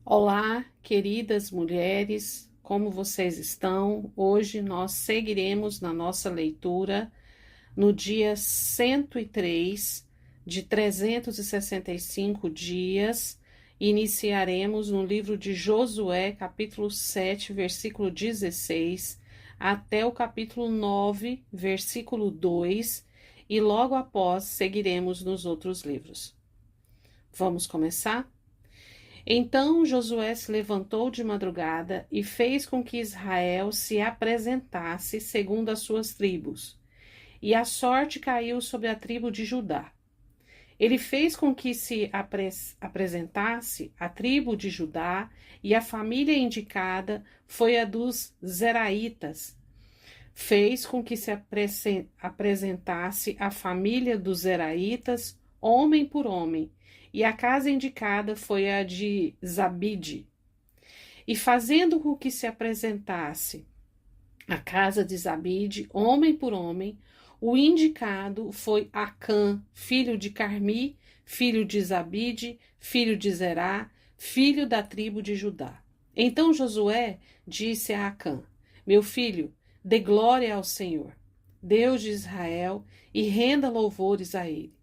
Olá, queridas mulheres, como vocês estão? Hoje nós seguiremos na nossa leitura no dia 103 de 365 dias. Iniciaremos no livro de Josué, capítulo 7, versículo 16, até o capítulo 9, versículo 2, e logo após seguiremos nos outros livros. Vamos começar? Então Josué se levantou de madrugada e fez com que Israel se apresentasse segundo as suas tribos. E a sorte caiu sobre a tribo de Judá. Ele fez com que se apresentasse a tribo de Judá, e a família indicada foi a dos Zeraitas. Fez com que se apresentasse a família dos Zeraitas, homem por homem, e a casa indicada foi a de Zabide. E fazendo com que se apresentasse a casa de Zabide, homem por homem, o indicado foi Acã, filho de Carmi, filho de Zabide, filho de Zerá, filho da tribo de Judá. Então Josué disse a Acã: Meu filho, dê glória ao Senhor, Deus de Israel, e renda louvores a ele.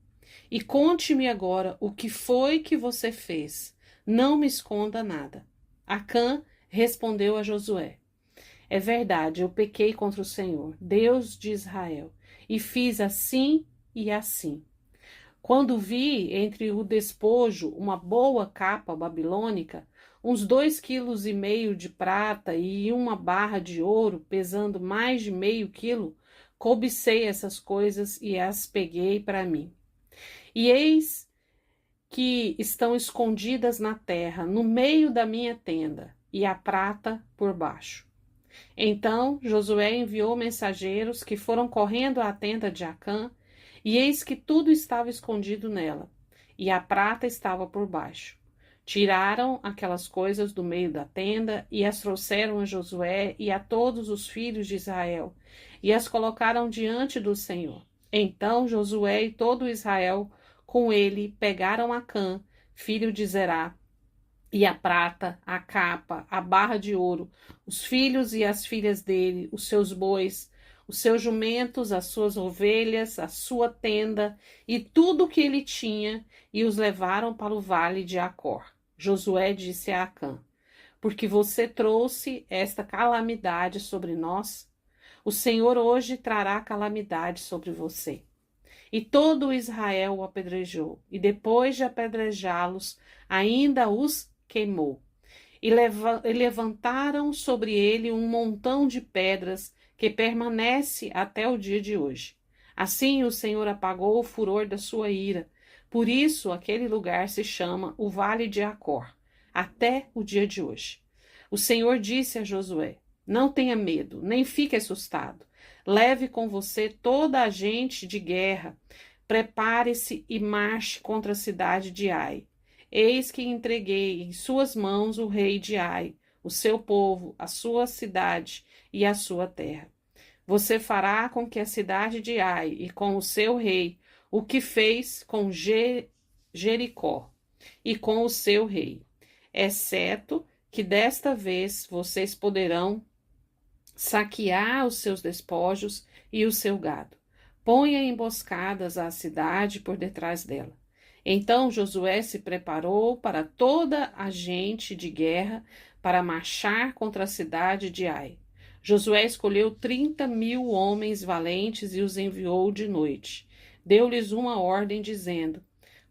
E conte-me agora o que foi que você fez. Não me esconda nada. Acã respondeu a Josué: É verdade, eu pequei contra o Senhor, Deus de Israel, e fiz assim e assim. Quando vi entre o despojo uma boa capa babilônica, uns 2,5 quilos de prata e uma barra de ouro pesando mais de meio quilo, cobicei essas coisas e as peguei para mim. E eis que estão escondidas na terra, no meio da minha tenda, e a prata por baixo. Então Josué enviou mensageiros que foram correndo à tenda de Acã, e eis que tudo estava escondido nela, e a prata estava por baixo. Tiraram aquelas coisas do meio da tenda e as trouxeram a Josué e a todos os filhos de Israel, e as colocaram diante do Senhor. Então Josué e todo Israel com ele pegaram Acã, filho de Zerá, e a prata, a capa, a barra de ouro, os filhos e as filhas dele, os seus bois, os seus jumentos, as suas ovelhas, a sua tenda e tudo o que ele tinha, e os levaram para o vale de Acor. Josué disse a Acã: Porque você trouxe esta calamidade sobre nós, o Senhor hoje trará calamidade sobre você. E todo Israel o apedrejou, e depois de apedrejá-los, ainda os queimou. E levantaram sobre ele um montão de pedras que permanece até o dia de hoje. Assim o Senhor apagou o furor da sua ira. Por isso aquele lugar se chama o Vale de Acor, até o dia de hoje. O Senhor disse a Josué: Não tenha medo, nem fique assustado. Leve com você toda a gente de guerra. Prepare-se e marche contra a cidade de Ai. Eis que entreguei em suas mãos o rei de Ai, o seu povo, a sua cidade e a sua terra. Você fará com que a cidade de Ai e com o seu rei o que fez com Jericó e com o seu rei, exceto que desta vez vocês poderão saquear os seus despojos e o seu gado. Ponha emboscadas à cidade por detrás dela. Então Josué se preparou para toda a gente de guerra para marchar contra a cidade de Ai. Josué escolheu 30.000 homens valentes e os enviou de noite. Deu-lhes uma ordem dizendo: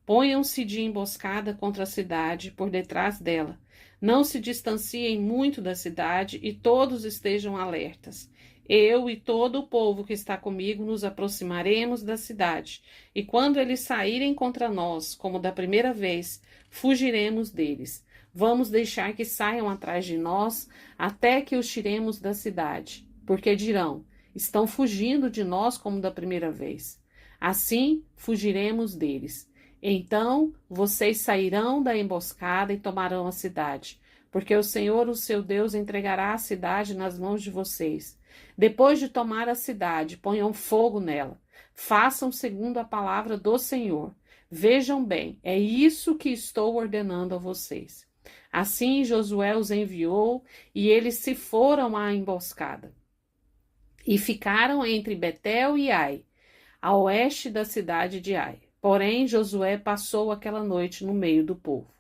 Ponham-se de emboscada contra a cidade por detrás dela. Não se distanciem muito da cidade e todos estejam alertas. Eu e todo o povo que está comigo nos aproximaremos da cidade, e quando eles saírem contra nós, como da primeira vez, fugiremos deles. Vamos deixar que saiam atrás de nós até que os tiremos da cidade, porque dirão: estão fugindo de nós como da primeira vez. Assim, fugiremos deles. Então vocês sairão da emboscada e tomarão a cidade, porque o Senhor, o seu Deus, entregará a cidade nas mãos de vocês. Depois de tomar a cidade, ponham fogo nela. Façam segundo a palavra do Senhor. Vejam bem, é isso que estou ordenando a vocês. Assim Josué os enviou, e eles se foram à emboscada, e ficaram entre Betel e Ai, a oeste da cidade de Ai. Porém, Josué passou aquela noite no meio do povo.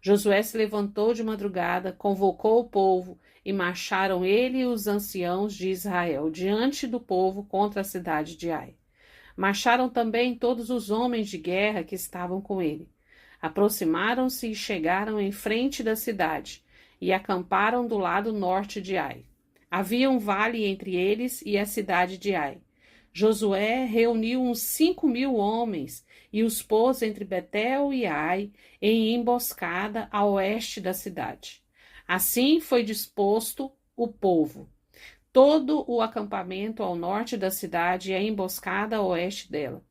Josué se levantou de madrugada, convocou o povo, e marcharam ele e os anciãos de Israel diante do povo contra a cidade de Ai. Marcharam também todos os homens de guerra que estavam com ele. Aproximaram-se e chegaram em frente da cidade, e acamparam do lado norte de Ai. Havia um vale entre eles e a cidade de Ai. Josué reuniu uns 5.000 homens e os pôs entre Betel e Ai, em emboscada a oeste da cidade. Assim foi disposto o povo, todo o acampamento ao norte da cidade e a emboscada a oeste dela.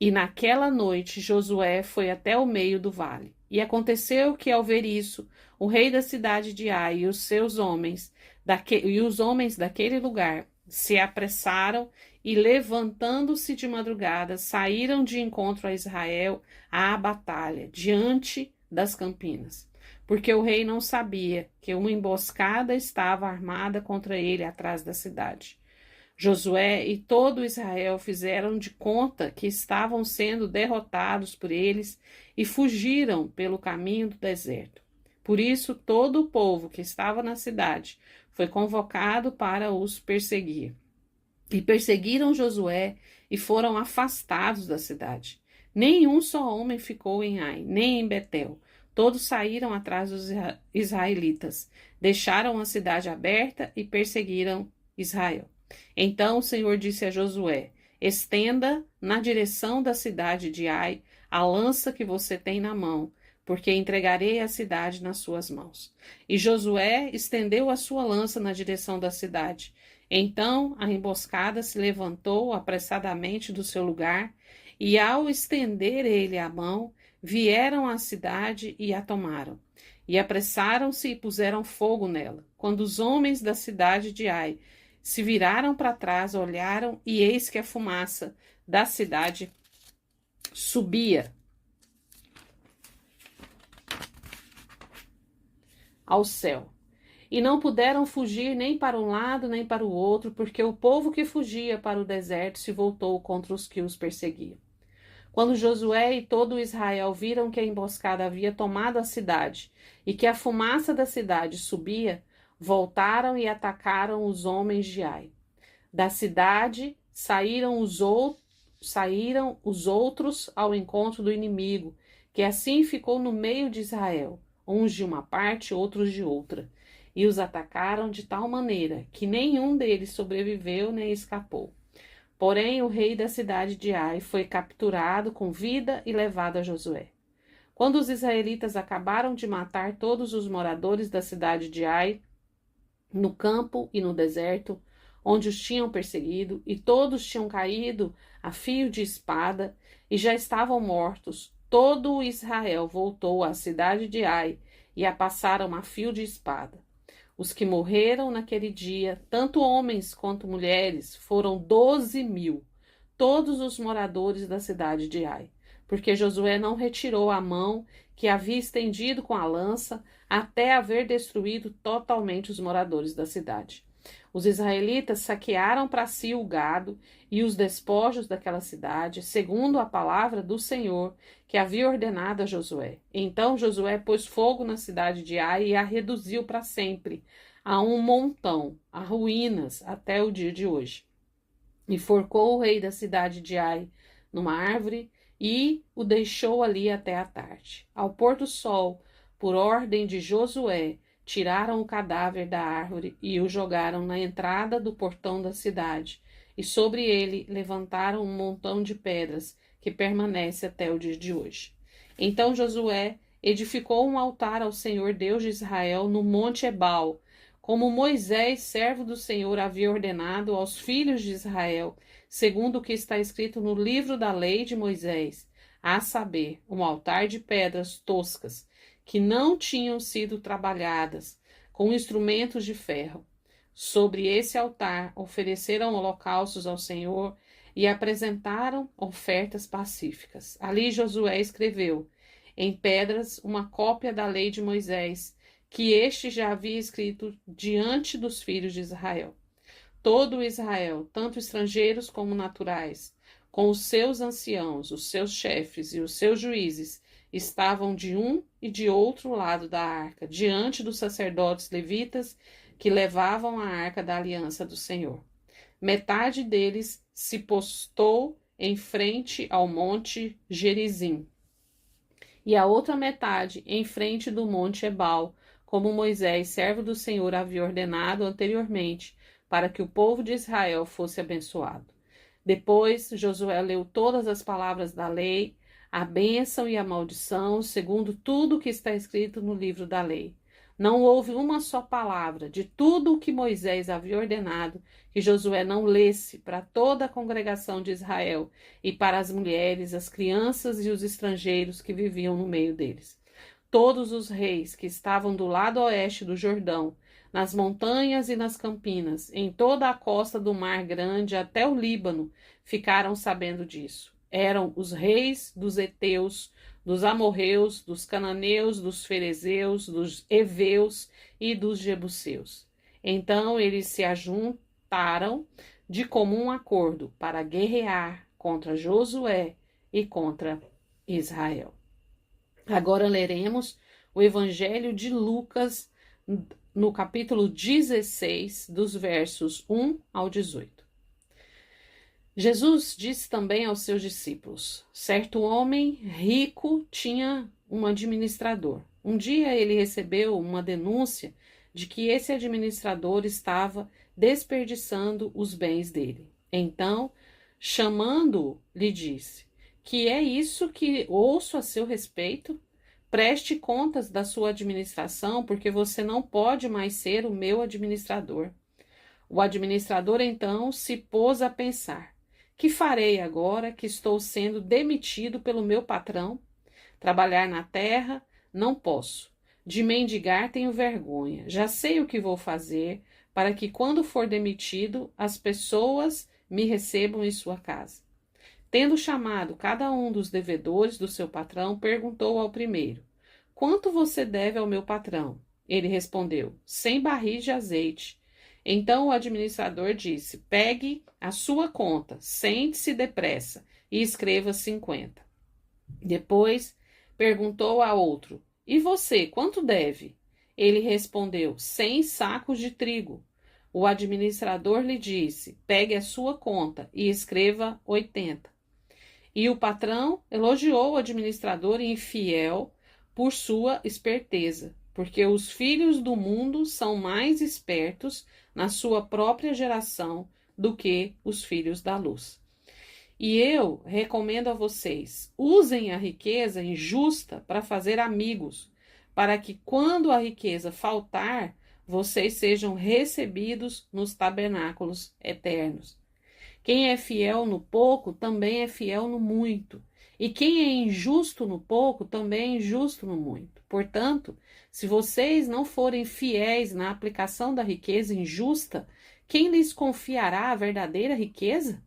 E naquela noite Josué foi até o meio do vale. E aconteceu que, ao ver isso, o rei da cidade de Ai e os seus homens, e os homens daquele lugar, se apressaram e, levantando-se de madrugada, saíram de encontro a Israel à batalha, diante das campinas. Porque o rei não sabia que uma emboscada estava armada contra ele atrás da cidade. Josué e todo Israel fizeram de conta que estavam sendo derrotados por eles e fugiram pelo caminho do deserto. Por isso, todo o povo que estava na cidade foi convocado para os perseguir. E perseguiram Josué e foram afastados da cidade. Nenhum só homem ficou em Ai, nem em Betel. Todos saíram atrás dos israelitas, deixaram a cidade aberta e perseguiram Israel. Então o Senhor disse a Josué: estenda na direção da cidade de Ai a lança que você tem na mão, porque entregarei a cidade nas suas mãos. E Josué estendeu a sua lança na direção da cidade. Então a emboscada se levantou apressadamente do seu lugar, e ao estender ele a mão, vieram à cidade e a tomaram. E apressaram-se e puseram fogo nela. Quando os homens da cidade de Ai se viraram para trás, olharam, e eis que a fumaça da cidade subia ao céu. E não puderam fugir nem para um lado nem para o outro, porque o povo que fugia para o deserto se voltou contra os que os perseguiam. Quando Josué e todo Israel viram que a emboscada havia tomado a cidade e que a fumaça da cidade subia, voltaram e atacaram os homens de Ai. Da cidade saíram os outros ao encontro do inimigo, que assim ficou no meio de Israel, uns de uma parte, outros de outra, e os atacaram de tal maneira que nenhum deles sobreviveu nem escapou. Porém, o rei da cidade de Ai foi capturado com vida e levado a Josué. Quando os israelitas acabaram de matar todos os moradores da cidade de Ai, no campo e no deserto, onde os tinham perseguido, e todos tinham caído a fio de espada e já estavam mortos, todo o Israel voltou à cidade de Ai e a passaram a fio de espada. Os que morreram naquele dia, tanto homens quanto mulheres, foram 12.000, todos os moradores da cidade de Ai, porque Josué não retirou a mão que havia estendido com a lança até haver destruído totalmente os moradores da cidade. Os israelitas saquearam para si o gado e os despojos daquela cidade, segundo a palavra do Senhor, que havia ordenado a Josué. Então Josué pôs fogo na cidade de Ai e a reduziu para sempre, a um montão, a ruínas, até o dia de hoje. E forcou o rei da cidade de Ai numa árvore e o deixou ali até a tarde. Ao pôr do sol, por ordem de Josué, tiraram o cadáver da árvore e o jogaram na entrada do portão da cidade, e sobre ele levantaram um montão de pedras que permanece até o dia de hoje. Então Josué edificou um altar ao Senhor Deus de Israel no monte Ebal, como Moisés, servo do Senhor, havia ordenado aos filhos de Israel, segundo o que está escrito no livro da lei de Moisés, a saber, um altar de pedras toscas, que não tinham sido trabalhadas, com instrumentos de ferro. Sobre esse altar ofereceram holocaustos ao Senhor e apresentaram ofertas pacíficas. Ali Josué escreveu: em pedras uma cópia da lei de Moisés, que este já havia escrito diante dos filhos de Israel. Todo Israel, tanto estrangeiros como naturais, com os seus anciãos, os seus chefes e os seus juízes, estavam de um e de outro lado da arca, diante dos sacerdotes levitas que levavam a arca da aliança do Senhor. Metade deles se postou em frente ao monte Gerizim, e a outra metade em frente do monte Ebal, como Moisés, servo do Senhor, havia ordenado anteriormente, para que o povo de Israel fosse abençoado. Depois, Josué leu todas as palavras da lei, a bênção e a maldição, segundo tudo o que está escrito no livro da lei. Não houve uma só palavra de tudo o que Moisés havia ordenado que Josué não lesse para toda a congregação de Israel e para as mulheres, as crianças e os estrangeiros que viviam no meio deles. Todos os reis que estavam do lado oeste do Jordão, nas montanhas e nas campinas, em toda a costa do Mar Grande até o Líbano, ficaram sabendo disso. Eram os reis dos heteus, dos amorreus, dos cananeus, dos ferezeus, dos heveus e dos jebuseus. Então eles se ajuntaram de comum acordo para guerrear contra Josué e contra Israel. Agora leremos o Evangelho de Lucas, no capítulo 16, dos versos 1 ao 18. Jesus disse também aos seus discípulos: certo homem rico tinha um administrador. Um dia ele recebeu uma denúncia de que esse administrador estava desperdiçando os bens dele. Então, chamando-o, lhe disse: que é isso que ouço a seu respeito? Preste contas da sua administração, porque você não pode mais ser o meu administrador. O administrador então se pôs a pensar: que farei agora que estou sendo demitido pelo meu patrão? Trabalhar na terra não posso. De mendigar tenho vergonha. Já sei o que vou fazer para que, quando for demitido, as pessoas me recebam em sua casa. Tendo chamado cada um dos devedores do seu patrão, perguntou ao primeiro: quanto você deve ao meu patrão? Ele respondeu: 100 barris de azeite. Então o administrador disse: pegue a sua conta, sente-se depressa e escreva 50. Depois perguntou a outro: e você, quanto deve? Ele respondeu: 100 sacos de trigo. O administrador lhe disse: pegue a sua conta e escreva 80. E o patrão elogiou o administrador infiel por sua esperteza, porque os filhos do mundo são mais espertos na sua própria geração do que os filhos da luz. E eu recomendo a vocês: usem a riqueza injusta para fazer amigos, para que, quando a riqueza faltar, vocês sejam recebidos nos tabernáculos eternos. Quem é fiel no pouco também é fiel no muito. E quem é injusto no pouco também é injusto no muito. Portanto, se vocês não forem fiéis na aplicação da riqueza injusta, quem lhes confiará a verdadeira riqueza?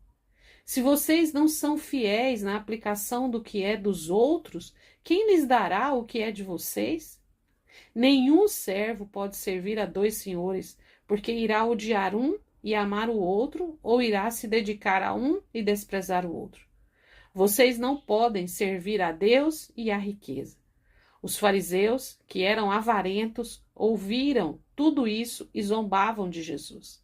Se vocês não são fiéis na aplicação do que é dos outros, quem lhes dará o que é de vocês? Nenhum servo pode servir a 2 senhores, porque irá odiar um e amar o outro, ou irá se dedicar a um e desprezar o outro. Vocês não podem servir a Deus e à riqueza. Os fariseus, que eram avarentos, ouviram tudo isso e zombavam de Jesus.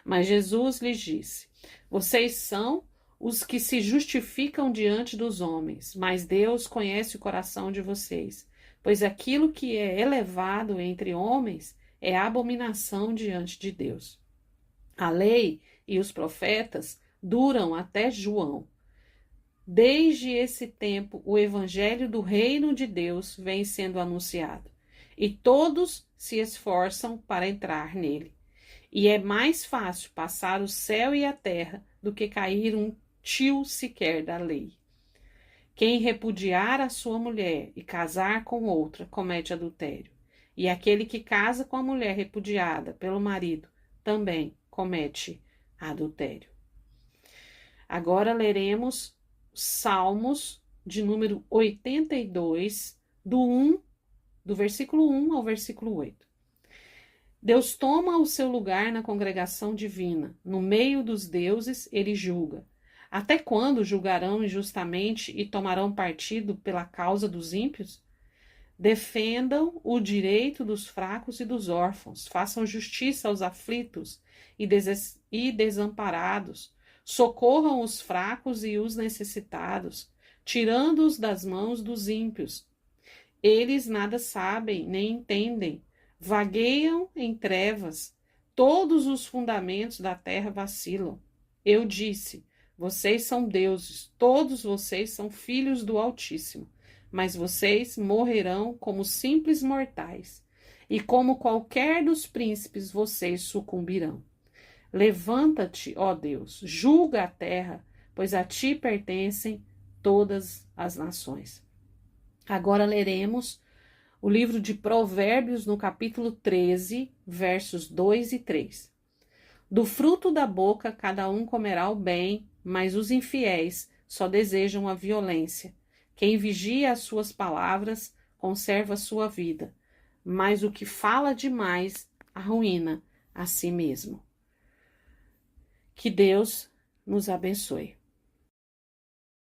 Mas Jesus lhes disse: vocês são os que se justificam diante dos homens, mas Deus conhece o coração de vocês, pois aquilo que é elevado entre homens é abominação diante de Deus. A lei e os profetas duram até João. Desde esse tempo, o evangelho do reino de Deus vem sendo anunciado, e todos se esforçam para entrar nele. E é mais fácil passar o céu e a terra do que cair um tio sequer da lei. Quem repudiar a sua mulher e casar com outra comete adultério, e aquele que casa com a mulher repudiada pelo marido também comete adultério. Agora leremos Salmos de número 82, do versículo 1 ao versículo 8. Deus toma o seu lugar na congregação divina. No meio dos deuses, ele julga. Até quando julgarão injustamente e tomarão partido pela causa dos ímpios? Defendam o direito dos fracos e dos órfãos, façam justiça aos aflitos e desamparados, socorram os fracos e os necessitados, tirando-os das mãos dos ímpios. Eles nada sabem, nem entendem, vagueiam em trevas, todos os fundamentos da terra vacilam. Eu disse, vocês são deuses, todos vocês são filhos do Altíssimo. Mas vocês morrerão como simples mortais, e como qualquer dos príncipes vocês sucumbirão. Levanta-te, ó Deus, julga a terra, pois a ti pertencem todas as nações. Agora leremos o livro de Provérbios no capítulo 13, versos 2 e 3. Do fruto da boca cada um comerá o bem, mas os infiéis só desejam a violência. Quem vigia as suas palavras conserva a sua vida, mas o que fala demais arruína a si mesmo. Que Deus nos abençoe.